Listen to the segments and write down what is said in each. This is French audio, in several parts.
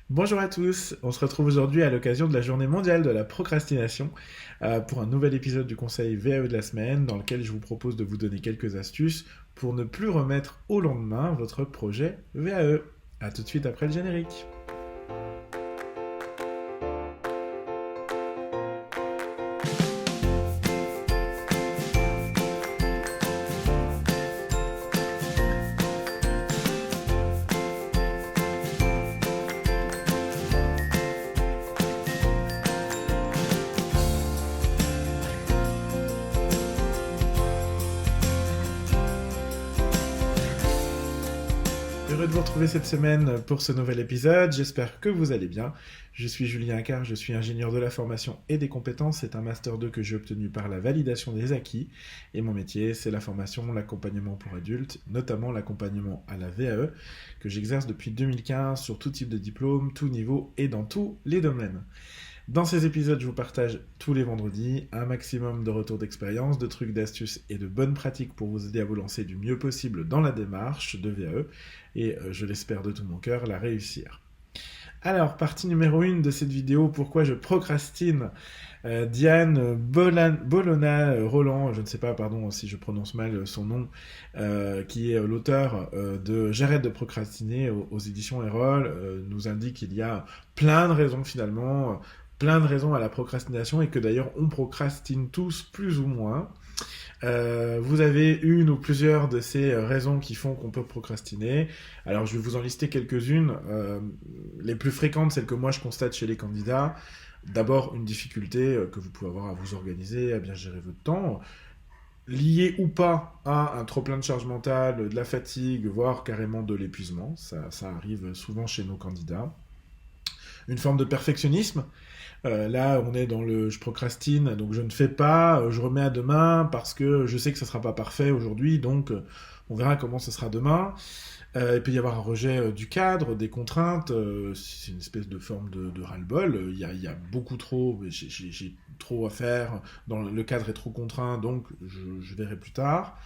Bonjour à tous, on se retrouve aujourd'hui à l'occasion de la journée mondiale de la procrastination pour un nouvel épisode du conseil VAE de la semaine dans lequel je vous propose de vous donner quelques astuces pour ne plus remettre au lendemain votre projet VAE. A tout de suite après le générique. Heureux de vous retrouver cette semaine pour ce nouvel épisode, j'espère que vous allez bien. Je suis Julien Accard, je suis ingénieur de la formation et des compétences, c'est un Master 2 que j'ai obtenu par la validation des acquis, et mon métier c'est la formation, l'accompagnement pour adultes, notamment l'accompagnement à la VAE, que j'exerce depuis 2015 sur tout type de diplôme, tout niveau et dans tous les domaines. Dans ces épisodes, je vous partage tous les vendredis un maximum de retours d'expérience, de trucs, d'astuces et de bonnes pratiques pour vous aider à vous lancer du mieux possible dans la démarche de VAE et, je l'espère de tout mon cœur, la réussir. Alors, partie numéro 1 de cette vidéo, pourquoi je procrastine. Diane Bologna Roland, je ne sais pas, pardon si je prononce mal son nom, qui est l'auteur de J'arrête de procrastiner aux éditions Erol, nous indique qu'il y a plein de raisons finalement, plein de raisons à la procrastination et que d'ailleurs on procrastine tous plus ou moins. Vous avez une ou plusieurs de ces raisons qui font qu'on peut procrastiner. Alors je vais vous en lister quelques-unes. Les plus fréquentes, celles que moi je constate chez les candidats. D'abord, une difficulté que vous pouvez avoir à vous organiser, à bien gérer votre temps, lié ou pas à un trop-plein de charge mentale, de la fatigue, voire carrément de l'épuisement. Ça arrive souvent chez nos candidats. Une forme de perfectionnisme. Là, on est dans le je procrastine, donc je ne fais pas, je remets à demain parce que je sais que ça ne sera pas parfait aujourd'hui, donc on verra comment ça sera demain. Il peut y avoir un rejet du cadre, des contraintes, c'est une espèce de forme de ras-le-bol. Il y a beaucoup trop, j'ai trop à faire, le cadre est trop contraint, donc je verrai plus tard.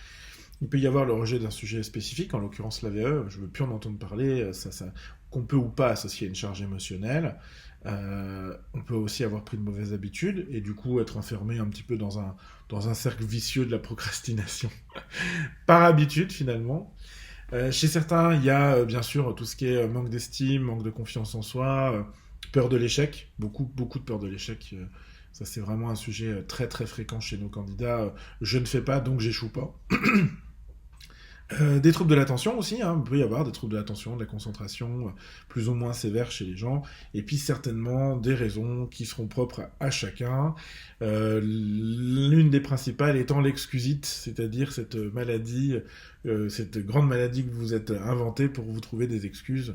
Il peut y avoir le rejet d'un sujet spécifique, en l'occurrence l'AVE, je veux plus en entendre parler, qu'on peut ou pas associer à une charge émotionnelle. On peut aussi avoir pris de mauvaises habitudes et du coup être enfermé un petit peu dans un cercle vicieux de la procrastination. Par habitude finalement. Chez certains, il y a bien sûr tout ce qui est manque d'estime, manque de confiance en soi, peur de l'échec, beaucoup de peur de l'échec. Ça c'est vraiment un sujet très très fréquent chez nos candidats. Je ne fais pas donc j'échoue pas. Des troubles de l'attention aussi, hein. Il peut y avoir des troubles de l'attention, de la concentration, plus ou moins sévères chez les gens, et puis certainement des raisons qui seront propres à chacun. L'une des principales étant l'excusite, c'est-à-dire cette maladie, cette grande maladie que vous êtes inventée pour vous trouver des excuses,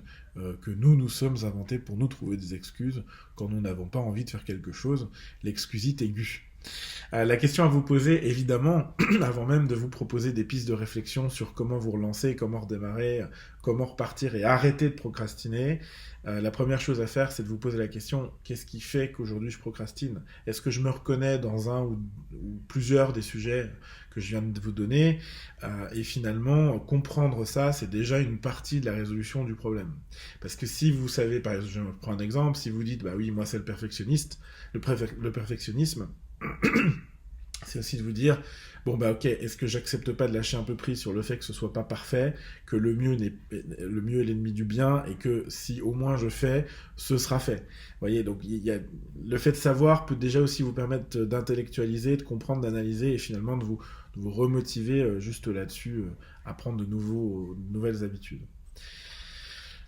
que nous sommes inventés pour nous trouver des excuses quand nous n'avons pas envie de faire quelque chose, l'excusite aiguë. La question à vous poser, évidemment, avant même de vous proposer des pistes de réflexion sur comment vous relancer, comment redémarrer, comment repartir et arrêter de procrastiner, la première chose à faire, c'est de vous poser la question, qu'est-ce qui fait qu'aujourd'hui je procrastine? Est-ce que je me reconnais dans un ou plusieurs des sujets que je viens de vous donner? Et finalement, comprendre ça, c'est déjà une partie de la résolution du problème. Parce que si vous savez, par exemple, je prends un exemple, si vous dites, bah oui, moi c'est le perfectionnisme, c'est aussi de vous dire, bon bah ok, est-ce que j'accepte pas de lâcher un peu prise sur le fait que ce soit pas parfait, que le mieux est l'ennemi du bien, et que si au moins je fais, ce sera fait. Vous voyez, donc le fait de savoir peut déjà aussi vous permettre d'intellectualiser, de comprendre, d'analyser, et finalement de vous remotiver juste là-dessus, à prendre de nouvelles habitudes.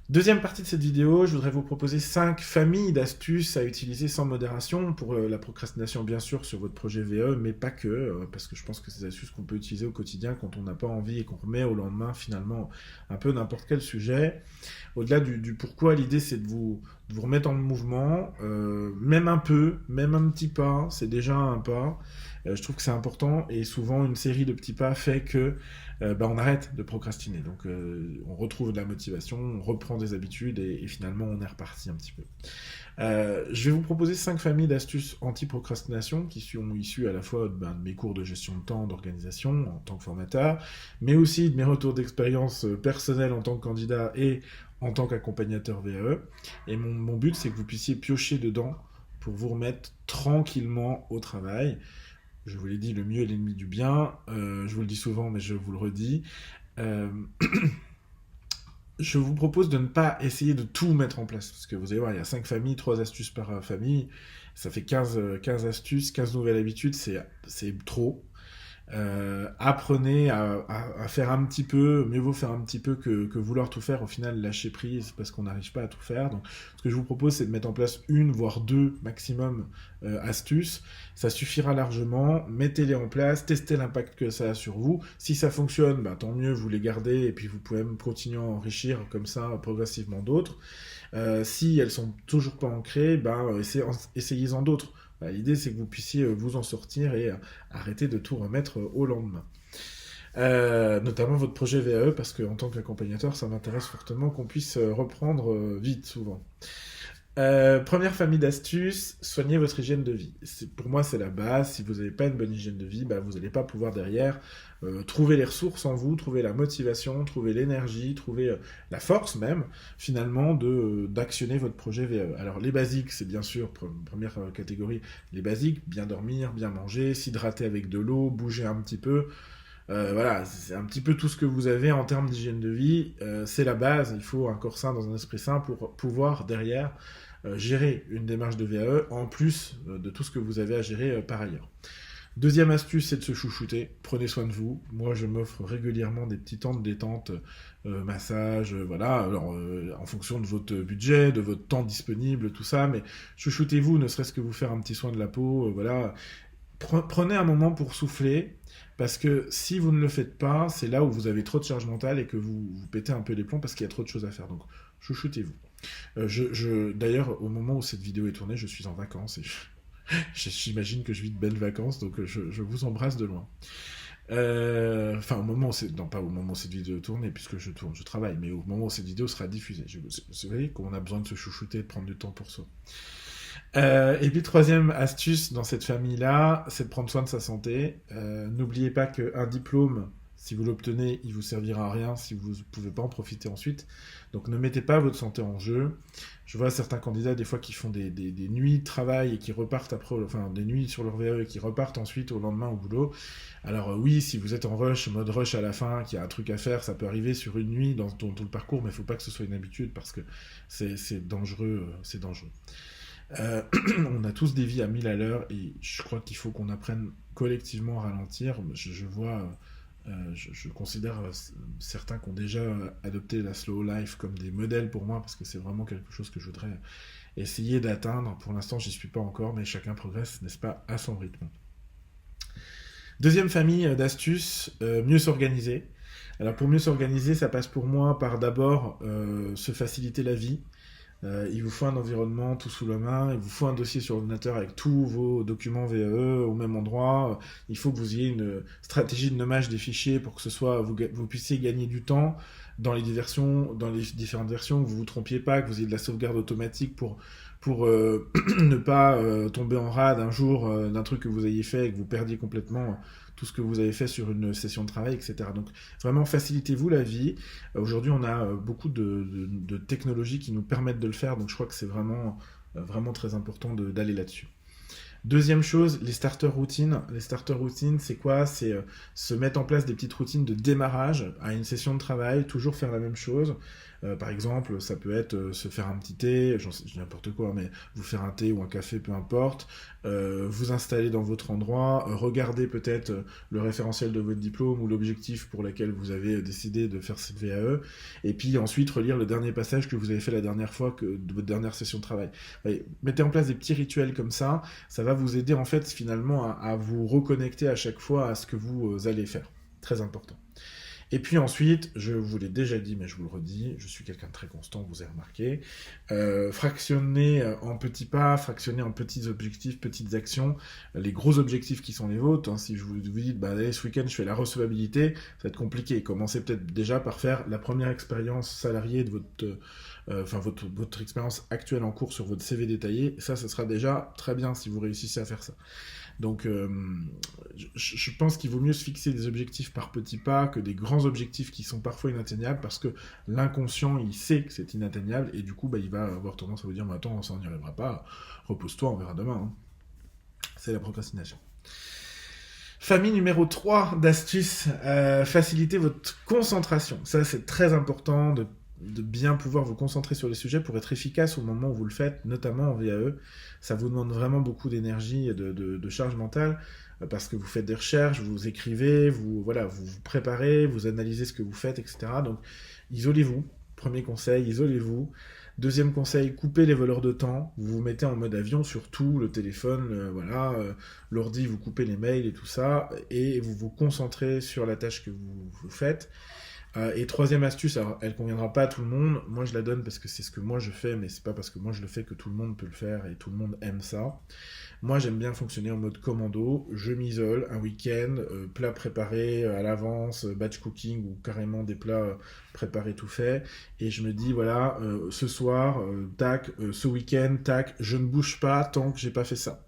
Deuxième partie de cette vidéo, je voudrais vous proposer 5 familles d'astuces à utiliser sans modération pour la procrastination, bien sûr, sur votre projet VE, mais pas que, parce que je pense que c'est des astuces qu'on peut utiliser au quotidien quand on n'a pas envie et qu'on remet au lendemain, finalement, un peu n'importe quel sujet. Au-delà du pourquoi, l'idée c'est de vous remettre en mouvement, même un peu, même un petit pas, c'est déjà un pas. Je trouve que c'est important et souvent une série de petits pas fait que on arrête de procrastiner. Donc on retrouve de la motivation, on reprend des habitudes et finalement on est reparti un petit peu. Je vais vous proposer 5 familles d'astuces anti-procrastination qui sont issues à la fois de mes cours de gestion de temps, d'organisation en tant que formateur, mais aussi de mes retours d'expérience personnelle en tant que candidat et en tant qu'accompagnateur VAE. Et mon but, c'est que vous puissiez piocher dedans pour vous remettre tranquillement au travail. Je vous l'ai dit, le mieux est l'ennemi du bien. Je vous le dis souvent, mais je vous le redis. Euh, je vous propose de ne pas essayer de tout mettre en place. Parce que vous allez voir, il y a 5 familles, 3 astuces par famille. Ça fait 15 astuces, 15 nouvelles habitudes. C'est trop. Apprenez à faire un petit peu, mieux vaut faire un petit peu que vouloir tout faire. Au final, lâcher prise parce qu'on n'arrive pas à tout faire. Donc, ce que je vous propose, c'est de mettre en place une, voire deux maximum astuces. Ça suffira largement. Mettez-les en place, testez l'impact que ça a sur vous. Si ça fonctionne, bah, tant mieux, vous les gardez et puis vous pouvez même continuer à enrichir comme ça progressivement d'autres. Si elles sont toujours pas ancrées, bah, essayez-en d'autres. Bah, l'idée, c'est que vous puissiez vous en sortir et arrêter de tout remettre au lendemain. Notamment votre projet VAE, parce qu'en tant qu'accompagnateur, ça m'intéresse fortement qu'on puisse reprendre vite, souvent. Première famille d'astuces, soignez votre hygiène de vie. Pour moi, c'est la base. Si vous n'avez pas une bonne hygiène de vie, bah, vous n'allez pas pouvoir derrière trouver les ressources en vous, trouver la motivation, trouver l'énergie, trouver la force même, finalement, d'actionner votre projet VAE. Alors, les basiques, c'est bien sûr, première catégorie, les basiques, bien dormir, bien manger, s'hydrater avec de l'eau, bouger un petit peu. Voilà, c'est un petit peu tout ce que vous avez en termes d'hygiène de vie. C'est la base. Il faut un corps sain dans un esprit sain pour pouvoir derrière gérer une démarche de VAE en plus de tout ce que vous avez à gérer par ailleurs. Deuxième astuce, c'est de se chouchouter. Prenez soin de vous. Moi, je m'offre régulièrement des petits temps de détente, massage, voilà. Alors, en fonction de votre budget, de votre temps disponible, tout ça. Mais chouchoutez-vous, ne serait-ce que vous faire un petit soin de la peau, voilà. Prenez un moment pour souffler, parce que si vous ne le faites pas, c'est là où vous avez trop de charge mentale et que vous pétez un peu les plombs parce qu'il y a trop de choses à faire. Donc, chouchoutez-vous. D'ailleurs, au moment où cette vidéo est tournée, je suis en vacances et j'imagine que je vis de belles vacances, donc je vous embrasse de loin. Enfin, au moment où non, pas au moment où cette vidéo est tournée, puisque je tourne, je travaille, mais au moment où cette vidéo sera diffusée. Vous voyez qu'on a besoin de se chouchouter, de prendre du temps pour soi. Et puis troisième astuce dans cette famille-là, c'est de prendre soin de sa santé. N'oubliez pas qu'un diplôme, si vous l'obtenez, il vous servira à rien si vous ne pouvez pas en profiter ensuite. Donc ne mettez pas votre santé en jeu. Je vois certains candidats des fois qui font des nuits de travail et qui repartent après, enfin des nuits sur leur VAE et qui repartent ensuite au lendemain au boulot. Alors oui, si vous êtes en rush, mode rush à la fin, qu'il y a un truc à faire, ça peut arriver sur une nuit dans tout le parcours, mais il ne faut pas que ce soit une habitude parce que c'est dangereux, c'est dangereux. On a tous des vies à 1000 à l'heure et je crois qu'il faut qu'on apprenne collectivement à ralentir. Je considère certains qui ont déjà adopté la slow life comme des modèles pour moi parce que c'est vraiment quelque chose que je voudrais essayer d'atteindre. Pour l'instant, j'y suis pas encore, mais chacun progresse, n'est-ce pas, à son rythme. Deuxième famille d'astuces, mieux s'organiser. Alors pour mieux s'organiser, ça passe pour moi par d'abord se faciliter la vie. Il vous faut un environnement tout sous la main, il vous faut un dossier sur l'ordinateur avec tous vos documents VAE au même endroit. Il faut que vous ayez une stratégie de nommage des fichiers pour que ce soit vous puissiez gagner du temps dans les différentes versions, que vous vous trompiez pas, que vous ayez de la sauvegarde automatique pour ne pas tomber en rade un jour d'un truc que vous ayez fait et que vous perdiez complètement tout ce que vous avez fait sur une session de travail, etc. Donc vraiment facilitez-vous la vie. Aujourd'hui, on a beaucoup de technologies qui nous permettent de le faire, donc je crois que c'est vraiment très important d'aller là-dessus. Deuxième chose, les starter routines. Les starter routines, c'est quoi? C'est se mettre en place des petites routines de démarrage à une session de travail, toujours faire la même chose. Par exemple, ça peut être se faire un petit thé, je dis n'importe quoi, mais vous faire un thé ou un café, peu importe, vous installer dans votre endroit, regarder peut-être le référentiel de votre diplôme ou l'objectif pour lequel vous avez décidé de faire cette VAE, et puis ensuite relire le dernier passage que vous avez fait la dernière fois de votre dernière session de travail. Mettez en place des petits rituels comme ça va vous aider en fait finalement à vous reconnecter à chaque fois à ce que vous allez faire. Très important. Et puis ensuite, je vous l'ai déjà dit, mais je vous le redis, je suis quelqu'un de très constant, vous avez remarqué. Fractionnez en petits pas, fractionnez en petits objectifs, petites actions, les gros objectifs qui sont les vôtres. Hein, si je vous dites, allez, ce week-end, je fais la recevabilité, ça va être compliqué. Commencez peut-être déjà par faire la première expérience salariée de enfin votre expérience actuelle en cours sur votre CV détaillé, ça sera déjà très bien si vous réussissez à faire ça. Donc, je pense qu'il vaut mieux se fixer des objectifs par petits pas que des grands objectifs qui sont parfois inatteignables parce que l'inconscient, il sait que c'est inatteignable et du coup, il va avoir tendance à vous dire mais attends, ça on n'y arrivera pas, repose-toi, on verra demain. Hein. C'est la procrastination. Famille numéro 3 d'astuces, faciliter votre concentration. Ça, c'est très important de bien pouvoir vous concentrer sur les sujets pour être efficace au moment où vous le faites, notamment en VAE. Ça vous demande vraiment beaucoup d'énergie et de charge mentale parce que vous faites des recherches, vous écrivez, vous préparez, vous analysez ce que vous faites, etc. Donc, isolez-vous. Premier conseil, isolez-vous. Deuxième conseil, coupez les voleurs de temps. Vous vous mettez en mode avion sur tout, le téléphone, l'ordi, vous coupez les mails et tout ça, et vous vous concentrez sur la tâche que vous faites. Et troisième astuce, alors elle conviendra pas à tout le monde, moi je la donne parce que c'est ce que moi je fais, mais c'est pas parce que moi je le fais que tout le monde peut le faire et tout le monde aime ça. Moi j'aime bien fonctionner en mode commando, je m'isole un week-end, plats préparés à l'avance, batch cooking ou carrément des plats préparés tout faits, et je me dis voilà, ce soir, tac, ce week-end, tac, je ne bouge pas tant que j'ai pas fait ça.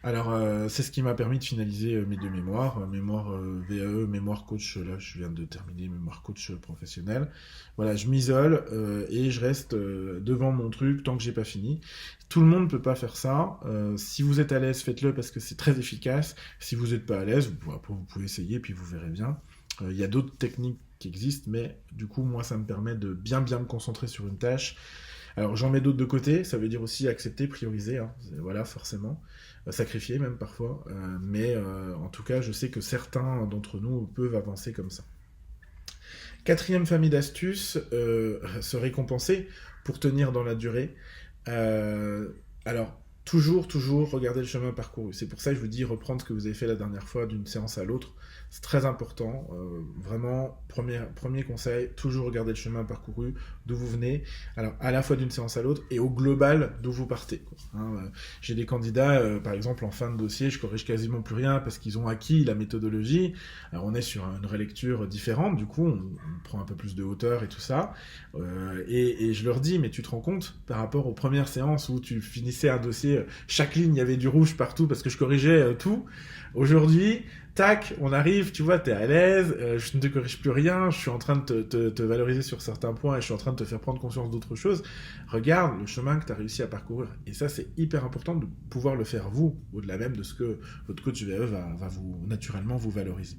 Alors, c'est ce qui m'a permis de finaliser mes deux mémoires, mémoire VAE, mémoire coach, là je viens de terminer mémoire coach professionnel. Voilà, je m'isole et je reste devant mon truc tant que j'ai pas fini. Tout le monde ne peut pas faire ça. Si vous êtes à l'aise, faites-le parce que c'est très efficace. Si vous n'êtes pas à l'aise, vous pouvez essayer puis vous verrez bien. Il y a d'autres techniques qui existent, mais du coup, moi, ça me permet de bien me concentrer sur une tâche. Alors j'en mets d'autres de côté, ça veut dire aussi accepter, prioriser, hein. Voilà, forcément, sacrifier même parfois, mais en tout cas je sais que certains d'entre nous peuvent avancer comme ça. Quatrième famille d'astuces, se récompenser pour tenir dans la durée. Alors toujours regarder le chemin parcouru, c'est pour ça que je vous dis reprendre ce que vous avez fait la dernière fois d'une séance à l'autre. C'est très important, vraiment, premier conseil, toujours regarder le chemin parcouru, d'où vous venez, alors à la fois d'une séance à l'autre et au global d'où vous partez. Quoi, hein. J'ai des candidats, par exemple en fin de dossier, je corrige quasiment plus rien parce qu'ils ont acquis la méthodologie, alors on est sur une relecture différente, du coup on prend un peu plus de hauteur et tout ça, et je leur dis, mais tu te rends compte, par rapport aux premières séances où tu finissais un dossier, chaque ligne, il y avait du rouge partout parce que je corrigeais tout, aujourd'hui, tac, on arrive, tu vois, t'es à l'aise, je ne te corrige plus rien, je suis en train de te valoriser sur certains points et je suis en train de te faire prendre conscience d'autres choses. Regarde le chemin que tu as réussi à parcourir. Et ça, c'est hyper important de pouvoir le faire vous, au-delà même de ce que votre coach VAE va vous naturellement vous valoriser.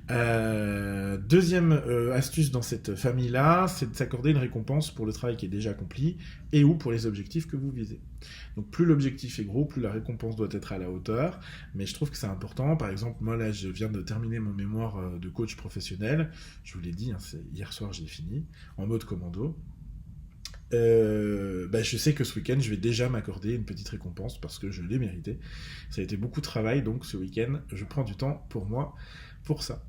Deuxième astuce dans cette famille-là, c'est de s'accorder une récompense pour le travail qui est déjà accompli et ou pour les objectifs que vous visez. Donc plus l'objectif est gros, plus la récompense doit être à la hauteur, mais je trouve que c'est important. Par exemple, moi là, je viens de terminer mon mémoire de coach professionnel, je vous l'ai dit, hein, hier soir j'ai fini, en mode commando. Je sais que ce week-end, je vais déjà m'accorder une petite récompense parce que je l'ai mérité. Ça a été beaucoup de travail, donc ce week-end, je prends du temps pour moi, pour ça.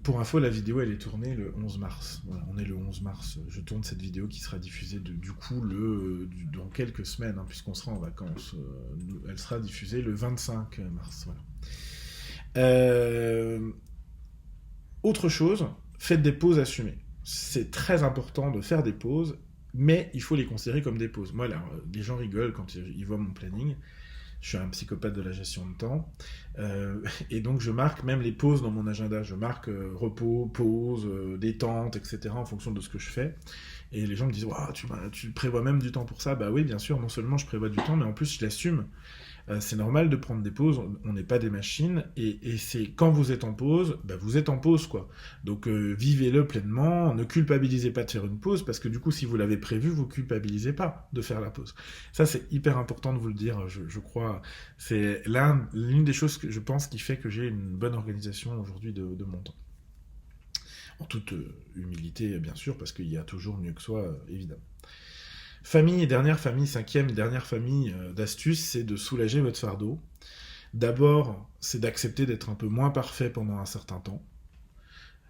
Pour info, la vidéo elle est tournée le 11 mars. Voilà, on est le 11 mars. Je tourne cette vidéo qui sera diffusée du coup dans quelques semaines, hein, puisqu'on sera en vacances. Elle sera diffusée le 25 mars. Voilà. Autre chose, faites des pauses assumées. C'est très important de faire des pauses, mais il faut les considérer comme des pauses. Moi, là, les gens rigolent quand ils voient mon planning. Je suis un psychopathe de la gestion de temps. Et donc, je marque même les pauses dans mon agenda. Je marque repos, pause, détente, etc. en fonction de ce que je fais. Et les gens me disent wow, tu prévois même du temps pour ça. Bah oui, bien sûr, non seulement je prévois du temps, mais en plus, je l'assume. C'est normal de prendre des pauses, on n'est pas des machines, et c'est quand vous êtes en pause, vous êtes en pause, quoi. Donc vivez-le pleinement, ne culpabilisez pas de faire une pause, parce que du coup, si vous l'avez prévu, vous culpabilisez pas de faire la pause. Ça, c'est hyper important de vous le dire, je crois. C'est l'une des choses que je pense qui fait que j'ai une bonne organisation aujourd'hui de mon temps. En toute humilité, bien sûr, parce qu'il y a toujours mieux que soi, évidemment. Cinquième et dernière famille d'astuces, c'est de soulager votre fardeau. D'abord, c'est d'accepter d'être un peu moins parfait pendant un certain temps.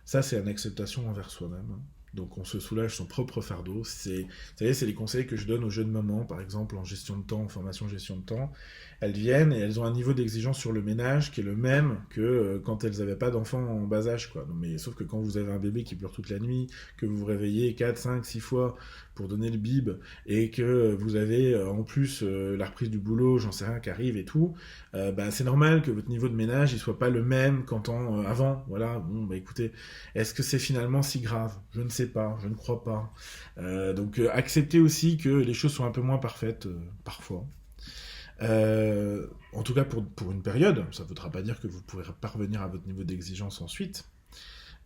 Ça, c'est une acceptation envers soi-même. Donc on se soulage son propre fardeau. Vous savez, c'est les conseils que je donne aux jeunes mamans, par exemple en gestion de temps, en formation gestion de temps. Elles viennent et elles ont un niveau d'exigence sur le ménage qui est le même que quand elles n'avaient pas d'enfants en bas âge, quoi. Donc, mais sauf que quand vous avez un bébé qui pleure toute la nuit, que vous vous réveillez 4, 5, 6 fois pour donner le bib, et que vous avez en plus la reprise du boulot, j'en sais rien, qui arrive et tout, c'est normal que votre niveau de ménage il soit pas le même qu'en temps avant. Voilà, bon, écoutez, est-ce que c'est finalement si grave? Je ne sais pas, je ne crois pas. Donc acceptez aussi que les choses sont un peu moins parfaites parfois. En tout cas pour une période, ça ne voudra pas dire que vous pourrez parvenir à votre niveau d'exigence ensuite.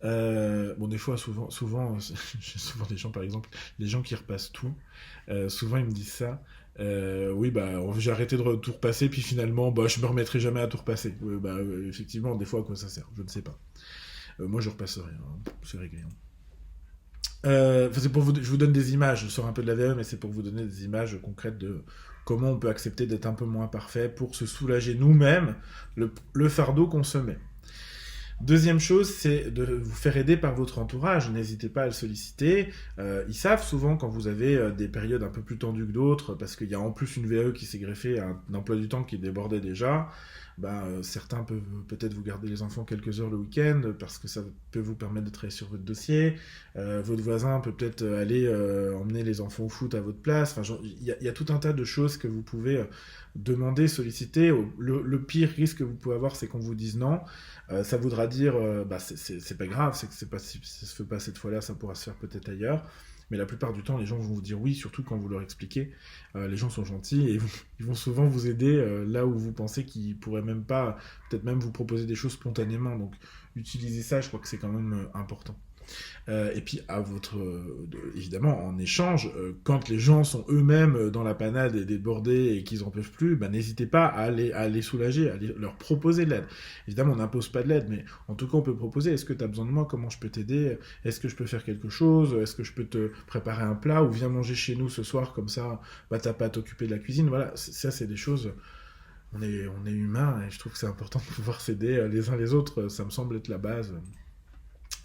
Bon, des fois, souvent j'ai souvent des gens, par exemple, les gens qui repassent tout, souvent ils me disent ça. Oui, j'ai arrêté de tout repasser, puis finalement, je me remettrai jamais à tout repasser. Effectivement, des fois, à quoi ça sert? Je ne sais pas. Moi, je repasse rien, hein. C'est réglé. C'est pour vous, je vous donne des images, je sors un peu de la VE, mais c'est pour vous donner des images concrètes de comment on peut accepter d'être un peu moins parfait pour se soulager nous-mêmes le fardeau qu'on se met. Deuxième chose, c'est de vous faire aider par votre entourage. N'hésitez pas à le solliciter. Ils savent souvent quand vous avez des périodes un peu plus tendues que d'autres, parce qu'il y a en plus une VE qui s'est greffée à un emploi du temps qui débordait déjà. Certains peuvent peut-être vous garder les enfants quelques heures le week-end, parce que ça peut vous permettre de travailler sur votre dossier. Votre voisin peut peut-être aller emmener les enfants au foot à votre place. Il y a tout un tas de choses que vous pouvez demander, solliciter. Le pire risque que vous pouvez avoir, c'est qu'on vous dise non. Ça voudra dire, c'est pas grave, c'est que si ça se fait pas cette fois-là, ça pourra se faire peut-être ailleurs. Mais la plupart du temps, les gens vont vous dire oui, surtout quand vous leur expliquez. Les gens sont gentils et ils vont souvent vous aider là où vous pensez qu'ils pourraient même pas, peut-être même vous proposer des choses spontanément. Donc, utilisez ça, je crois que c'est quand même important. Et puis, évidemment, en échange, quand les gens sont eux-mêmes dans la panade et débordés et qu'ils en peuvent plus, n'hésitez pas à les soulager, leur proposer de l'aide. Évidemment, on n'impose pas de l'aide, mais en tout cas, on peut proposer. Est-ce que tu as besoin de moi? Comment je peux t'aider? Est-ce que je peux faire quelque chose? Est-ce que je peux te préparer un plat? Ou viens manger chez nous ce soir, comme ça, t'as pas à t'occuper de la cuisine. Voilà, ça, c'est des choses... On est humain et je trouve que c'est important de pouvoir s'aider les uns les autres. Ça me semble être la base.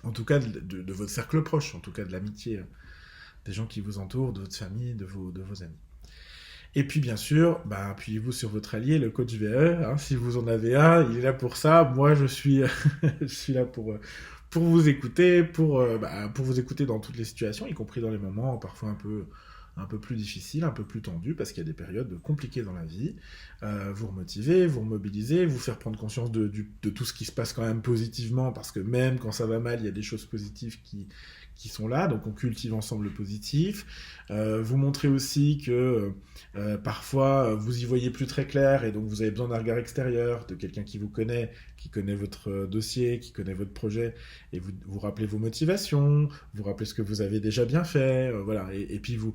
En tout cas, de votre cercle proche, en tout cas de l'amitié, des gens qui vous entourent, de votre famille, de vos amis. Et puis, bien sûr, appuyez-vous sur votre allié, le coach VE. Hein, si vous en avez un, il est là pour ça. Moi, je suis, je suis là pour vous écouter, pour vous écouter dans toutes les situations, y compris dans les moments parfois un peu plus difficiles, un peu plus tendus, parce qu'il y a des périodes compliquées dans la vie. Vous remotiver, vous remobiliser, vous faire prendre conscience de tout ce qui se passe quand même positivement, parce que même quand ça va mal, il y a des choses positives qui sont là, donc on cultive ensemble le positif. Vous montrer aussi que parfois vous y voyez plus très clair et donc vous avez besoin d'un regard extérieur, de quelqu'un qui vous connaît, qui connaît votre dossier, qui connaît votre projet, et vous rappelez vos motivations, vous rappelez ce que vous avez déjà bien fait, voilà, et puis vous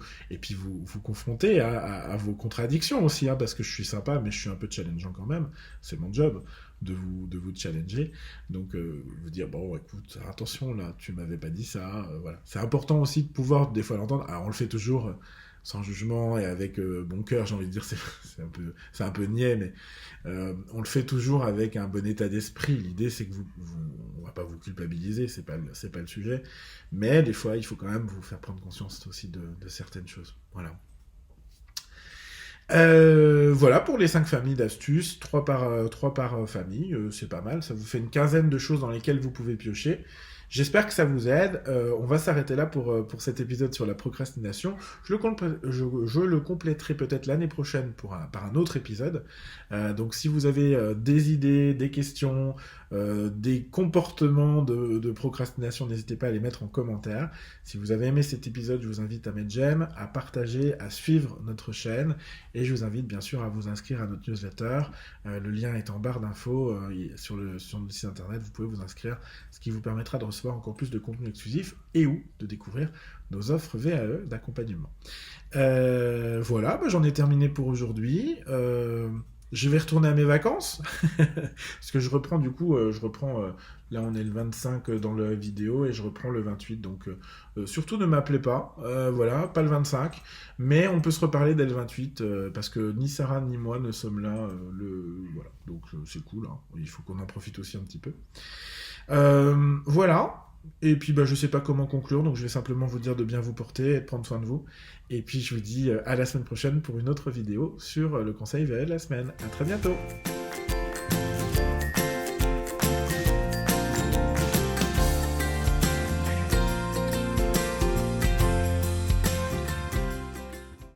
confrontez à vos contradictions aussi, hein, parce que je suis sympa, mais je suis un peu challengeant quand même, c'est mon job de vous challenger, donc vous dire bon écoute attention là tu m'avais pas dit ça, voilà, c'est important aussi de pouvoir des fois l'entendre. Alors on le fait toujours sans jugement et avec bon cœur, j'ai envie de dire, c'est un peu niais, mais on le fait toujours avec un bon état d'esprit. L'idée c'est que on va pas vous culpabiliser, c'est pas le sujet, mais des fois il faut quand même vous faire prendre conscience aussi de certaines choses, voilà. Voilà pour les 5 familles d'astuces, 3 par famille, c'est pas mal, ça vous fait une quinzaine de choses dans lesquelles vous pouvez piocher. J'espère que ça vous aide. On va s'arrêter là pour cet épisode sur la procrastination. Je le compléterai peut-être l'année prochaine par un autre épisode. Donc si vous avez des idées, des questions, des comportements de procrastination, n'hésitez pas à les mettre en commentaire. Si vous avez aimé cet épisode, je vous invite à mettre j'aime, à partager, à suivre notre chaîne et je vous invite bien sûr à vous inscrire à notre newsletter. Le lien est en barre d'infos sur le site internet, vous pouvez vous inscrire, ce qui vous permettra de recevoir encore plus de contenu exclusif et ou de découvrir nos offres VAE d'accompagnement. Voilà, j'en ai terminé pour aujourd'hui. Je vais retourner à mes vacances, parce que je reprends là on est le 25 dans la vidéo, et je reprends le 28, donc surtout ne m'appelez pas, voilà, pas le 25, mais on peut se reparler dès le 28, parce que ni Sarah ni moi ne sommes là, voilà, donc c'est cool, hein. Il faut qu'on en profite aussi un petit peu. Voilà, Et puis je sais pas comment conclure, donc je vais simplement vous dire de bien vous porter et de prendre soin de vous. Et puis je vous dis à la semaine prochaine pour une autre vidéo sur le conseil VL de la semaine. À très bientôt.